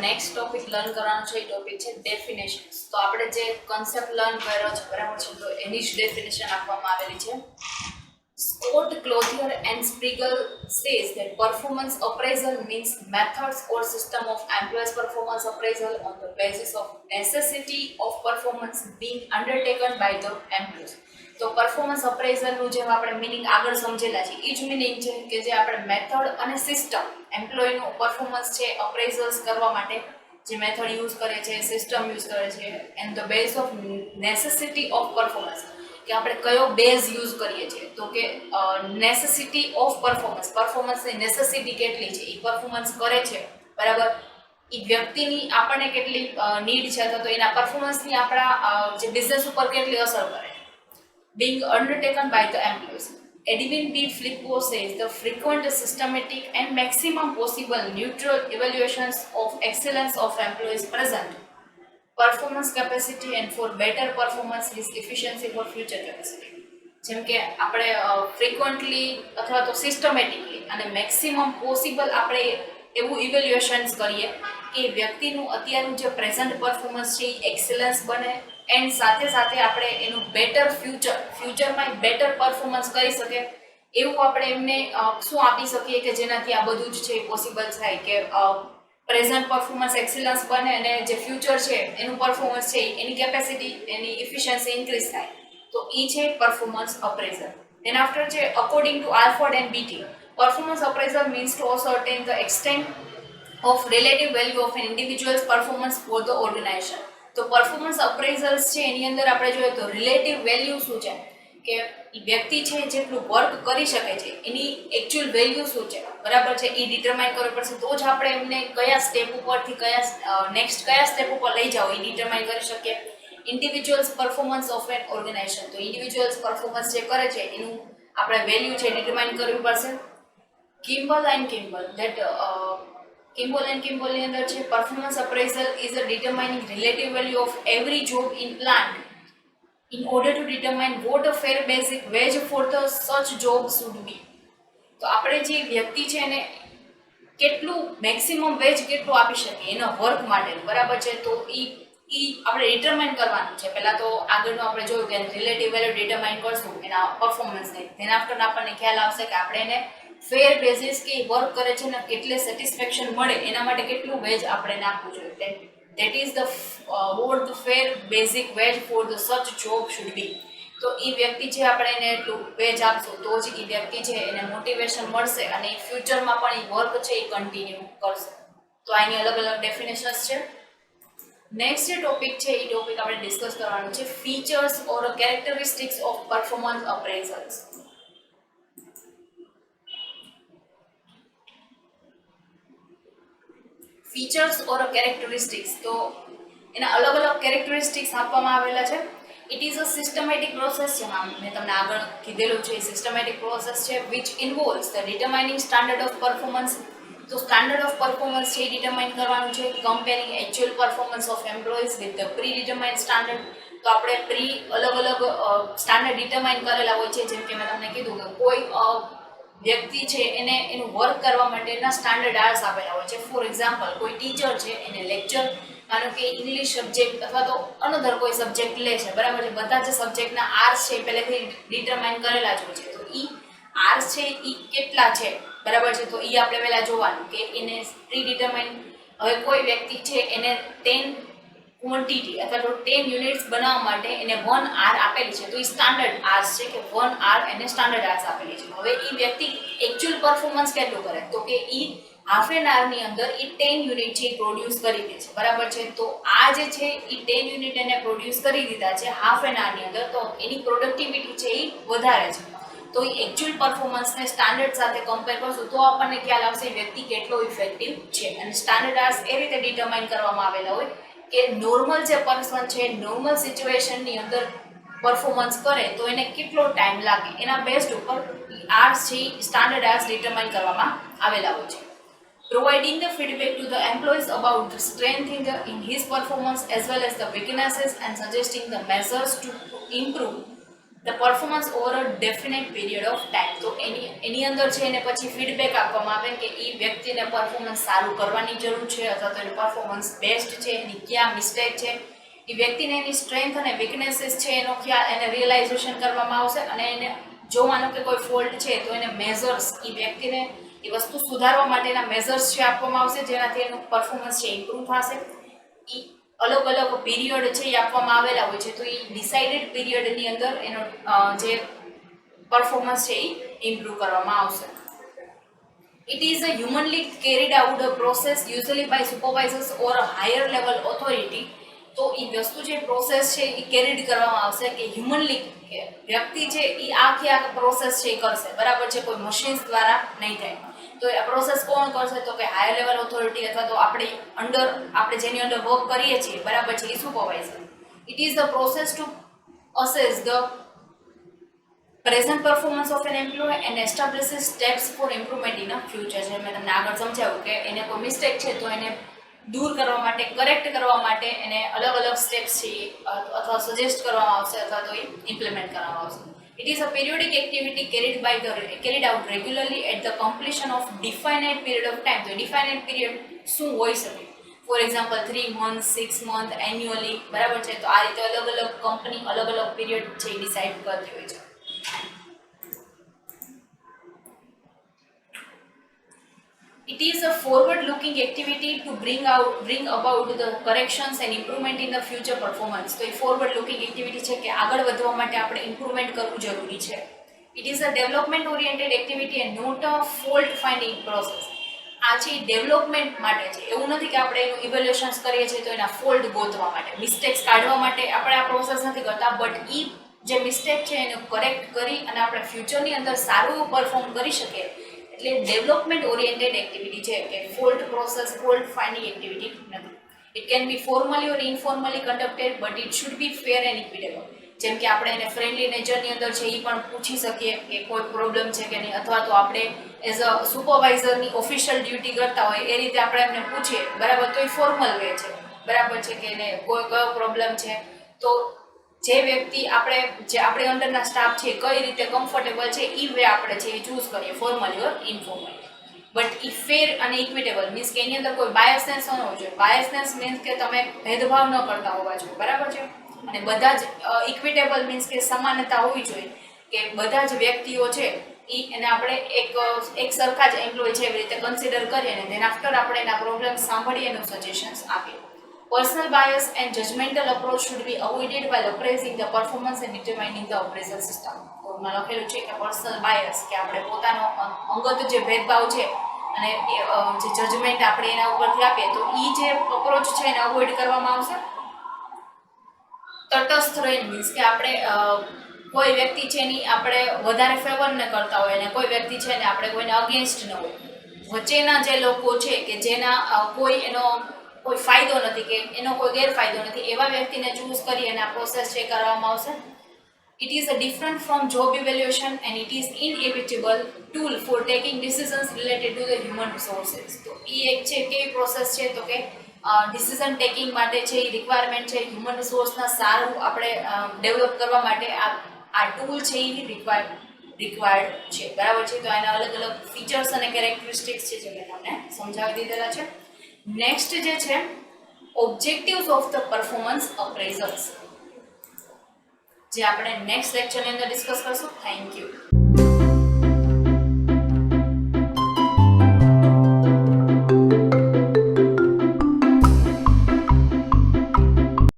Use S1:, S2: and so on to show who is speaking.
S1: Next topic learn કરવાનો છે એ topic છે ડેફિનેશન્સ. તો આપણે જે કન્સેપ્ટ લર્ન કર્યો છે બરાબર છે, તો એની જ ડેફિનેશન આપવામાં આવેલી છે. Scott, Clothier and Spiegel says that performance appraisal means methods or system of employees' performance appraisal on the basis of necessity of performance being undertaken by the employees. તો પરફોર્મન્સ અપ્રેઝલનું જેમ આપણે મિનિંગ આગળ સમજેલા છે એ જ meaning છે કે જે આપણે મેથડ અને સિસ્ટમ એમ્પ્લોયનું પરફોર્મન્સ છે અપ્રેઝલ્સ કરવા માટે જે મેથડ યુઝ કરે છે, સિસ્ટમ યુઝ કરે છે, and the base of necessity of performance, કે આપણે કયો બેઝ યુઝ કરીએ છીએ. તો કે નેસેસિટી ઓફ પરફોર્મન્સ, પરફોર્મન્સની નેસેસિટી કેટલી છે એ પરફોર્મન્સ કરે છે બરાબર, એ વ્યક્તિની આપણને કેટલી નીડ છે અથવા તો એના પરફોર્મન્સની આપણા જે બિઝનેસ ઉપર કેટલી અસર કરે. Being undertaken by the employees. Edwin B. Flippo says the frequent, systematic and maximum possible neutral evaluations of excellence of employees present performance capacity and for better performance is efficiency for future capacity. જેમ કે આપણે frequently અથવા તો systematically અને maximum possible આપણે એવું ઇવેલ્યુએશન્સ કરીએ કે વ્યક્તિનું અત્યારનું જે પ્રેઝન્ટ પરફોર્મન્સ છે એ એક્સેલન્સ બને એન્ડ સાથે સાથે આપણે એનું બેટર ફ્યુચરમાં બેટર પરફોર્મન્સ કરી શકે એવું આપણે એમને શું આપી શકીએ કે જેનાથી આ બધું જ છે એ પોસિબલ થાય કે પ્રેઝન્ટ પરફોર્મન્સ એક્સેલન્સ બને અને જે ફ્યુચર છે એનું પરફોર્મન્સ છે એની કેપેસિટી, એની ઇફિશિયન્સી ઇન્ક્રીઝ થાય. તો એ છે પરફોર્મન્સ અપ્રેઝલ. Then after છે according to Alford and Beatty, performance appraisal means to ascertain the extent of relative value of an individual's performance for the organization. તો performance અપ્રેઝલ્સ છે એની અંદર આપણે જોઈએ તો રિલેટિવ વેલ્યુ શું છે કે વ્યક્તિ છે જેટલું વર્ક કરી શકે છે એની એકચ્યુઅલ વેલ્યુ શું છે બરાબર છે એ ડિટરમાઇન કરવું પડશે. તો જ આપણે એમને કયા સ્ટેપ ઉપરથી કયા સ્ટેપ ઉપર લઈ જાઓ એ ડિટરમાઇન કરી શકીએ. Individuals performance of an organisation, તો ઇન્ડિવિજ્યુઅલ્સ પરફોર્મન્સ જે કરે છે એનું આપણે વેલ્યુ છે ડિટરમાઇન કરવી પડશે. કિમ્બલ એન્ડ કિમ્બલની અંદર છે performance appraisal is a determining relative value of every job in plant in order to determine what a fair basic wage for the such job should be. તો આપણે જે વ્યક્તિ છે એને કેટલું મેક્સિમમ વેજ કેટલું આપી શકીએ એના વર્ક માટે બરાબર છે, તો એ આપણે ડિટરમાઇન કરવાનું છે. પહેલાં તો આગળનું આપણે જોયું કે રિલેટિવ વેલ્યુ ડિટરમાઇન કરશું એના પરફોર્મન્સને, તેના આફ્ટર આપણને ખ્યાલ આવશે કે આપણે એને ફેર બેઝિસ કે વર્ક કરે છે ને કેટલે સેટિસ્ફેક્શન મળે એના માટે કેટલું વેજ આપણે નાખવું જોઈએ. That is the what the fair basic wage for the such job should be. તો એ વ્યક્તિ છે આપણે એને એટલું વેજ આપશું તો જ એ વ્યક્તિ છે એને મોટિવેશન મળશે અને એ ફ્યુચરમાં પણ એ વર્ક છે એ કન્ટિન્યુ કરશે. તો આની અલગ અલગ ડેફિનેશન્સ છે. નેક્સ્ટ જે ટોપિક છે એ ટોપિક આપણે ડિસ્કસ કરવાનું છે features or characteristics of performance appraisals. Features or characteristics, તો એના અલગ અલગ કેરેક્ટરિસ્ટિક્સ આપવામાં આવેલા છે. It is a systematic process છે, મેં તમને આગળ કીધેલું છે સિસ્ટમેટિક પ્રોસેસ છે which involves the determining standard of performance. તો સ્ટાન્ડર્ડ ઓફ પરફોર્મન્સ છે એ ડિટરમાઇન કરવાનું છે. Comparing actual performance of employees with the predetermined standard. તો આપણે અલગ અલગ સ્ટાન્ડર્ડ ડિટરમાઇન કરેલા હોય છે. જેમ કે મેં તમને કીધું કે કોઈ વ્યક્તિ છે એને એનું વર્ક કરવા માટેના સ્ટાન્ડર્ડ આર્સ આપેલા હોય છે. ફોર એક્ઝામ્પલ કોઈ ટીચર છે એને લેક્ચર માનો કે ઇંગ્લિશ સબ્જેક્ટ અથવા તો અનધર કોઈ સબ્જેક્ટ લે છે બરાબર છે, બધા જ સબ્જેક્ટના આર્સ છે પહેલેથી ડિટરમાઇન કરેલા જ હોય છે. તો એ આર્સ છે એ કેટલા છે બરાબર છે, તો એ આપણે પહેલાં જોવાનું કે એને પ્રી ડિટરમાઇન. હવે કોઈ વ્યક્તિ છે એને 10 ક્વોન્ટિટી અથવા તો 10 યુનિટ્સ બનાવવા માટે એને 1 આર આપેલી છે, તો એ સ્ટાન્ડર્ડ આર્સ છે કે 1 આર એને સ્ટાન્ડર્ડ આર્સ આપેલી છે. હવે એ વ્યક્તિ એકચ્યુઅલ પરફોર્મન્સ કેટલું કરે તો કે એ હાફ એન આવરની અંદર એ 10 યુનિટ છે એ પ્રોડ્યુસ કરી દે છે બરાબર છે. તો આ જે છે એ 10 યુનિટ એને પ્રોડ્યુસ કરી દીધા છે હાફ એન આવરની અંદર, તો એની પ્રોડક્ટિવિટી છે એ વધારે છે. તો એ એકચ્યુઅલ પરફોર્મન્સને સ્ટાન્ડર્ડ સાથે કમ્પેર કરશું તો આપણને ખ્યાલ આવશે વ્યક્તિ કેટલો ઇફેક્ટિવ છે. અને સ્ટાન્ડર્ડ આર્સ એ રીતે ડિટરમાઇન કરવામાં આવેલા હોય કે નોર્મલ જે પર્સન છે નોર્મલ સિચ્યુએશનની અંદર પરફોર્મન્સ કરે તો એને કેટલો ટાઈમ લાગે એના બેઝ ઉપર આર્સ છે સ્ટાન્ડર્ડ આર્સ ડિટરમાઇન કરવામાં આવેલા હોય છે. Providing the feedback to the employees about the strength in his performance as well as the weaknesses and suggesting the measures to improve the performance over a definite period of time. તો એની અંદર છે એને પછી feedback આપવામાં આવે કે એ વ્યક્તિને performance સારું કરવાની જરૂર છે અથવા તો એનું પરફોર્મન્સ બેસ્ટ છે, એની ક્યાં મિસ્ટેક છે, એ વ્યક્તિને એની સ્ટ્રેન્થ અને વીકનેસીસ છે એનો ખ્યાલ એને રિયલાઇઝેશન કરવામાં આવશે અને એને જોવાનું કે કોઈ ફોલ્ટ છે તો એને મેઝર્સ, એ વ્યક્તિને એ વસ્તુ સુધારવા માટેના મેઝર્સ છે આપવામાં આવશે જેનાથી એનું પરફોર્મન્સ છે ઇમ્પ્રૂવ થશે. એ અલગ અલગ પીરિયડ છે એ આપવામાં આવેલા હોય છે તો એ ડિસાઇડેડ પીરિયડની અંદર એનો જે પરફોર્મન્સ છે એ ઇમ્પ્રૂવ કરવામાં આવશે. It is a humanly carried out a process usually by supervisors or a higher level authority. તો એ વસ્તુ જે પ્રોસેસ છે એ કેરીડ કરવામાં આવશે કે હ્યુમનલી વ્યક્તિ છે એ આખી પ્રોસેસ છે એ કરશે, બરાબર છે, કોઈ મશીન્સ દ્વારા નહીં થાય. તો આ પ્રોસેસ કોણ કરશે તો કે હાયર લેવલ ઓથોરિટી અથવા તો આપણે જેની અંડર વર્ક કરીએ છીએ, બરાબર છે, એ supervisor. It is the process to assess the present performance of an employee and establishes steps for improvement in a future. જે મેં તમને આગળ સમજાવ્યું કે એને કોઈ મિસ્ટેક છે તો એને દૂર કરવા માટે, કરેક્ટ કરવા માટે એને અલગ અલગ સ્ટેપ્સ છે અથવા સજેસ્ટ કરવામાં આવશે અથવા તો એ ઇમ્પ્લિમેન્ટ કરવામાં આવશે. It is a periodic activity carried out regularly at the completion of definite period of time. તો definite period શું હોઈ શકે? For example 3 months, 6 months, annually, બરાબર છે. તો આ રીતે અલગ અલગ કંપની અલગ અલગ પીરિયડ છે એ ડિસાઇડ કરતી હોય છે. It is a forward-looking activity to bring about the corrections and improvement in the future performance. તો એ forward-looking activity છે કે આગળ વધવા માટે આપણે ઇમ્પ્રુવમેન્ટ કરવું જરૂરી છે. It is a development-oriented activity and not a fault-finding process. આ છે ડેવલપમેન્ટ માટે છે, એવું નથી કે આપણે એનું ઇવેલ્યુએશન્સ કરીએ છીએ તો એના ફોલ્ટ ગોતવા માટે, મિસ્ટેક્સ કાઢવા માટે આપણે આ પ્રોસેસ નથી કરતા, બટ એ જે મિસ્ટેક છે એને કરેક્ટ કરી અને આપણે ફ્યુચરની અંદર સારું પરફોર્મ કરી શકીએ એટલે ડેવલપમેન્ટ ઓરિએન્ટેડ એક્ટિવિટી છે કે fault process, fault finding activity નથી. It can be formally or informally conducted but it should be fair and equitable. જેમ કે આપણે એને ફ્રેન્ડલી નેચરની અંદર છે એ પણ પૂછી શકીએ કે કોઈ પ્રોબ્લેમ છે કે નહીં, અથવા તો આપણે એઝ અ સુપરવાઇઝરની ઓફિશિયલ ડ્યુટી કરતા હોય એ રીતે આપણે એમને પૂછીએ, બરાબર, તો એ ફોર્મલ વે છે, બરાબર છે, કે એને કોઈ કયો પ્રોબ્લેમ છે તો જે વ્યક્તિ જે આપણી અંડરના સ્ટાફ છે કઈ રીતે કમ્ફર્ટેબલ છે એ વે આપણે છે એ ચૂઝ કરીએ, ફોર્મલી ઓર ઇનફોર્મલી. બટ એ ફેર અને ઇક્વિટેબલ મીન્સ કે એની અંદર કોઈ બાયસનેસ ન હોવું જોઈએ. બાયસનેસ મીન્સ કે તમે ભેદભાવ ન કરતા હોવા જોઈએ, બરાબર છે, અને બધા જ ઇક્વિટેબલ મીન્સ કે સમાનતા હોવી જોઈએ કે બધા જ વ્યક્તિઓ છે એને આપણે એક સરખા જ એમ્પ્લોય છે એવી રીતે કન્સિડર કરીએ અને ધેન આફ્ટર આપણે એના પ્રોબ્લેમ સાંભળીએ એનું સજેશન્સ આપીએ. Personal bias and judgmental approach should be avoided while appraising the performance and determining the appraisal system. તો માં લખેલું છે કે પર્સનલ બાયસ કે આપણે પોતાનો અંગત જે ભેદભાવ છે અને જે જજમેન્ટ આપણે એના ઉપરથી આપીએ તો એ જે અપ્રોચ છે એને અવોઇડ કરવામાં આવશે. તટસ્થ રહીને મીન્સ કે આપણે કોઈ વ્યક્તિ છે એની આપણે વધારે ફેવર ન કરતા હોય અને કોઈ વ્યક્તિ છે ને આપણે કોઈને અગેન્સ્ટ ન હોય, વચ્ચેના જે લોકો છે કે જેના કોઈ ફાયદો નથી કે એનો કોઈ ગેરફાયદો નથી એવા વ્યક્તિને ચૂઝ કરી અને આ પ્રોસેસ છે કરવામાં આવશે. It is a different from job evaluation and it is inevitable tool for taking decisions related to the human resources. તો એ એક છે કેવી પ્રોસેસ છે તો કે ડિસિઝન ટેકિંગ માટે છે એ રિક્વાયરમેન્ટ છે, હ્યુમન રિસોર્સના સારું આપણે ડેવલપ કરવા માટે આ ટૂલ છે એ રિક્વાયર્ડ છે, બરાબર છે. તો એના અલગ અલગ ફીચર્સ અને કેરેક્ટરિસ્ટિક્સ છે જે મેં તમને સમજાવી દીધેલા છે. નેક્સ્ટ જે છે ઓબ્જેક્ટિવ્સ ઓફ ધ પરફોર્મન્સ અપ્રેઝલ્સ, જે આપણે નેક્સ્ટ લેક્ચરની અંદર ડિસ્કસ કરશું. Thank you.